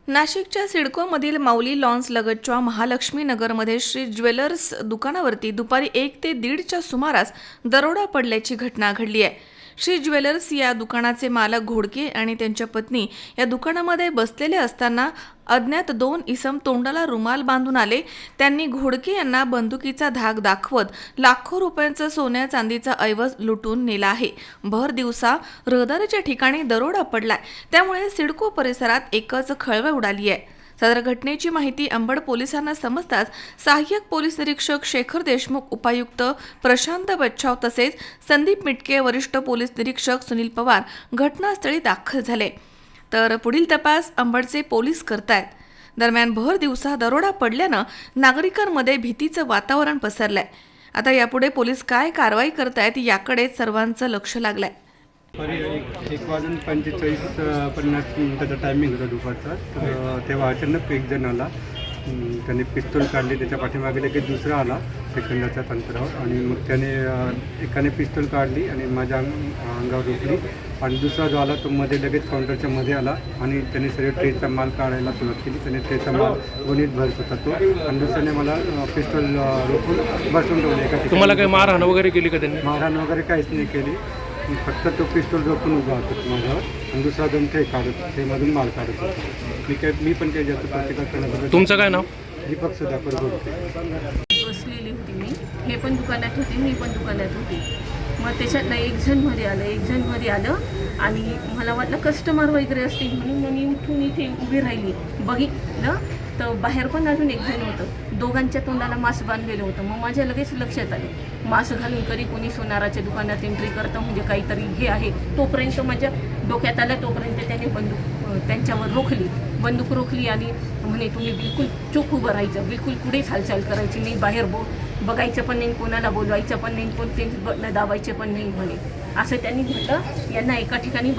नाशिकच्या सिडकोमधील माऊली लॉन्स लगतच्या महालक्ष्मी नगरमध्ये श्री ज्वेलर्स दुकानावरती दुपारी 1 ते 1:30च्या सुमारास दरोडा पडल्याची घटना घडली आहे। श्री ज्वेलर्स या दुकानाचे मालक घोडके आणि त्यांच्या पत्नी या दुकानामध्ये बसलेले असताना अज्ञात 2 इसम तोंडाला रुमाल बांधून आले। त्यांनी घोडके यांना बंदुकीचा धाक दाखवत लाखो रुपयांचा सोन्या चांदीचा ऐवज लुटून नेला आहे। भर दिवसा रहदारीच्या ठिकाणी दरोडा पडलाय, त्यामुळे सिडको परिसरात एकच खळबळ उडाली आहे। सदर घटनेची माहिती अंबड पोलिसांना समजताच सहाय्यक पोलीस निरीक्षक शेखर देशमुख, उपायुक्त प्रशांत बच्छाव तसेच संदीप मिटके, वरिष्ठ पोलीस निरीक्षक सुनील पवार घटनास्थळी दाखल झाले, तर पुढील तपास अंबडचे पोलीस करतायत। दरम्यान भर दिवसा दरोडा पडल्यानं नागरिकांमध्ये भीतीचं वातावरण पसरलंय। आता यापुढे पोलीस काय कारवाई करतायत याकडे सर्वांचं लक्ष लागलंय। 1:45 टायमिंग होता दुपारचा। तर तेव्हा अचानक एक जण आला, त्याने पिस्तूल काढली, त्याच्या पाठीमागे लगेच दुसरा आला सेकंदाच्या अंतरावर, आणि मग त्याने एकाने पिस्तूल काढली आणि माझ्या अंगावर रोखली, आणि दुसरा जो आला तो मध्ये लगेच काउंटरच्या मध्ये आला आणि त्याने सगळे ट्रेचा माल काढायला सुरुवात केली। त्याने ट्रेचा माल गोणीत भरत होता तो, आणि दुसऱ्याने मला पिस्तूल रोखून बसून ठेवले एका ठिकाणी। तुम्हाला काही मारहाण वगैरे केली का त्यांनी? मारहाण वगैरे काहीच नाही केली, फक्त तो पिस्तूल रोखून उभा होता माझ्यावर, आणि दुसरा 2 ट्रे काढत ते मधून माल काढत होता। मी पण काही जास्त प्रतिकार करण्याबद्दल। तुमचं काय नाव? दीपक सुधाकर बोलते। बसलेली होती मी, हे पण दुकानात होते, मी पण दुकानात होती। मग त्याच्यातनं एक जण मध्ये आलं आणि मला वाटलं कस्टमर वगैरे असतील म्हणून मग मी उठून इथे उभी राहिली, बघितलं तर बाहेर पण अजून एक जण होतं, दोघांच्या तोंडाला मास्क बांधलेलं होतं। मग माझ्या लगेच लक्षात आले मास्क घालून कधी कोणी सोनाराच्या दुकानात एंट्री करतं म्हणजे काहीतरी हे आहे। तोपर्यंत माझ्या डोक्यात आलं, तोपर्यंत त्याने त्यांच्यावर बंदूक रोखली आणि म्हणे तुम्ही बिलकुल चूक उभं राहायचं, बिलकुल कुठेच हालचाल करायची नाही, बाहेर बघायचं पण नाही, कोणाला बोलवायचं पण नाही, कोणते बटणं दाबायचे पण नाही म्हणे। असं त्यांनी म्हटलं। यांना एका ठिकाणी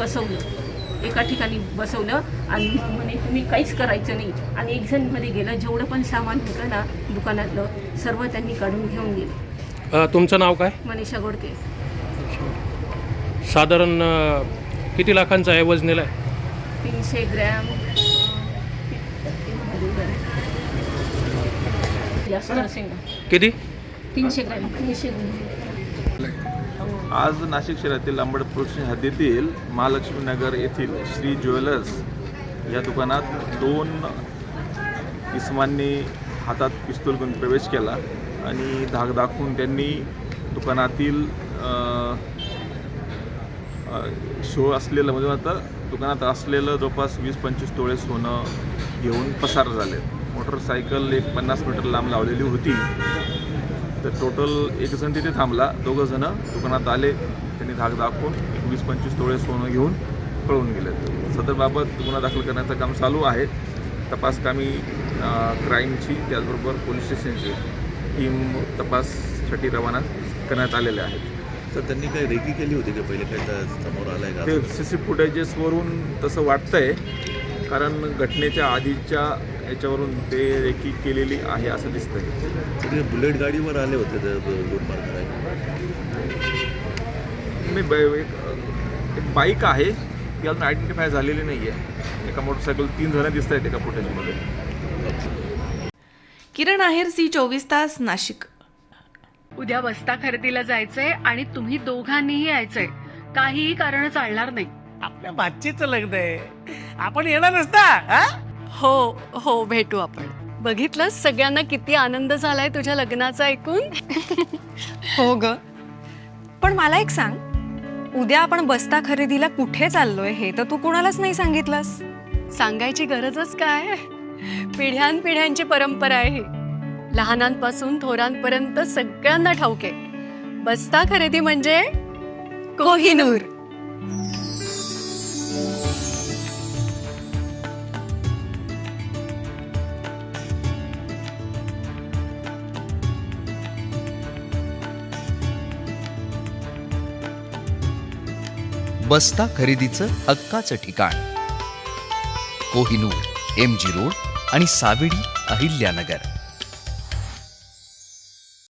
बसवलं आणि म्हणे तुम्ही काहीच करायचं नाही, आणि एक जण मध्ये गेलं, जेवढं पण सामान होतं ना दुकानातलं सर्व त्यांनी काढून घेऊन गेले। तुमचं नाव काय? मनीषा घोडके। साधारण किती लाखांचा ऐवज नेलाय? 300 ग्रॅम जास्त असेल ना। किती? 300 ग्रॅम 300 ग्रॅम। आज नाशिक शहरातील अंबड पोलीस स्टेशन हद्दीतील महालक्ष्मी नगर येथील श्री ज्वेलर्स या दुकानात 2 इसमांनी हातात पिस्तूल घेऊन प्रवेश केला आणि धाक दाखवून त्यांनी दुकानातील शो असलेलं म्हणजे आता दुकानात असलेलं जवळपास 20-25 तोळे सोनं घेऊन पसार झाले। मोटरसायकल एक 50 मीटर लांब लावलेली होती। तर टोटल एक जण तिथे थांबला, 2 जण दुकानात आले, त्यांनी धाक दाखवून 20-25 तोळे सोनं घेऊन पळून गेले। सदरबाबत गुन्हा दाखल करण्याचं काम चालू आहे। तपास कामी क्राईमची त्याचबरोबर पोलीस स्टेशनची टीम तपाससाठी रवाना करण्यात आलेले आहेत। तर त्यांनी काही रेकी केली होती का पहिले, काय समोर आलंय का? ते CC फुटेजेसवरून तसं वाटतंय, कारण घटनेच्या आधीच्या याच्यावरून ते रेकी केलेली आहे असं दिसतंय। ते बुलेट गाडीवर आले होते ते लूटमार करायला? एक बाईक आहे, ती अजून आयडेंटिफाय झालेली नाही आहे। एका मोटरसायकल 3 जण दिसत आहेत एका फुटेजमध्ये। किरण आहेर, C24 तास, नाशिक। उद्या बस्ता खरेदीला जायचंय आणि तुम्ही दोघांनीही यायचंय, काहीही कारण चालणार नाही। आपल्या भाचीचं लग्न आहे, आपण येणार नसता? हो भेटू आपण। बघितलं सगळ्यांना किती आनंद झालाय तुझ्या लग्नाचा ऐकून। हो ग, पण मला एक सांग, उद्या आपण बस्ता खरेदीला कुठे चाललोय हे तर तू कोणालाच नाही सांगितलंस। सांगायची गरजच काय, पिढ्यानपिढ्यांची परंपरा आहे ही। लहानांपासून थोरांपर्यंत सगळ्यांना ठाऊक आहे, बस्ता खरेदी म्हणजे कोहिनूर। बस्ता खरेदीचं हक्काचं ठिकाण कोहिनूर, MG रोड आणि सावेडी, अहिल्यानगर।